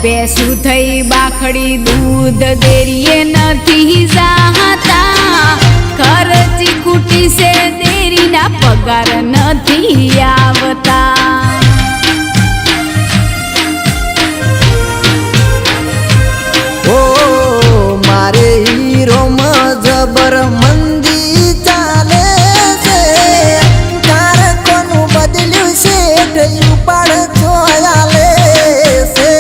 બેસું થઈ બાખડી દૂધ દેરીએ નથી જાતા ખર્ચી ખૂટી છે દેરીના પગાર નથી આવતા ઓ મારે હીરોમાં જબર મંદી ચાલે છે કારકોનું બદલ્યું છે ઢયું પાડ જોયાલે છે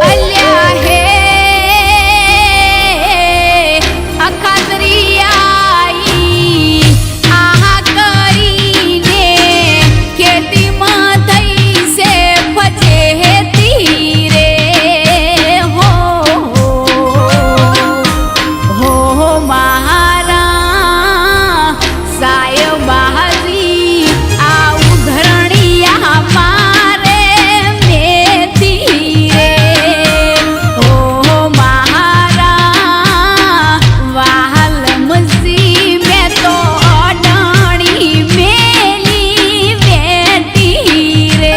અલ્યા હે અખાતરી આઈ આહા કરીને ખેતીમાં થઈ છે ફજેતી રે હો મારા સાયબાજી આ ઉઘરણિયા મારે મેથી રે હો મારા વાહલમસી મેં તો અડાણી મેલી બેઠી રે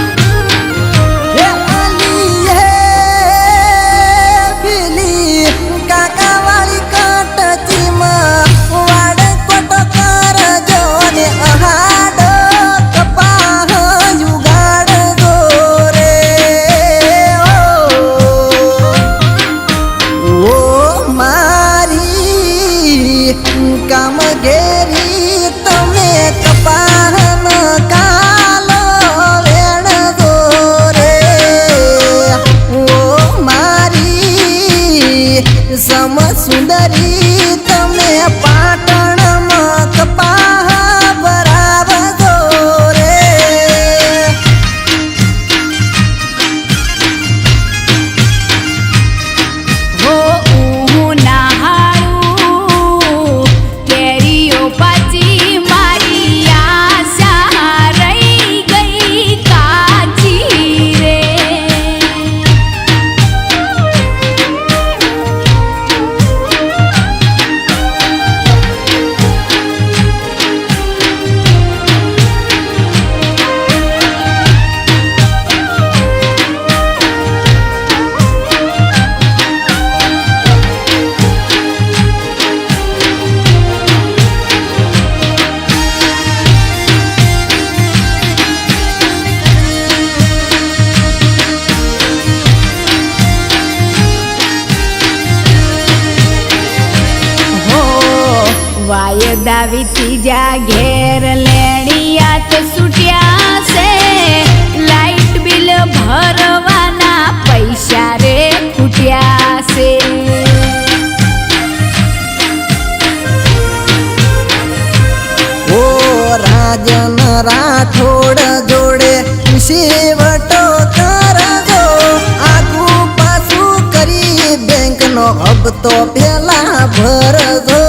હે આલી હે પેલી કાકાવાળી કાટચીમાં વાડ કોટો કરજો ને અહાડો કપાહ યુગાડજો રે ઓ મારી કામગેરી તમે કપાહન કાલો વેણજો રે ઓ મારી સમ સુંદરી તમે પાટણમાં કપાહ ભરાવજો રે હો ઉનાળું કેરીઓ પાછી મારી આશા રહી ગઈ કાચી રે હો વાયદા વીતી જા ઘેર લેણિયા તો છૂટ્યા છે લાઈટ બિલ ભરવાના પૈસા રે ખૂટ્યા છે ઓ રાજન રાઠોડ જોડે સેવટો કરજો આગુ પાછું કરી બેંકનો હપ્તો પેલા ભરજો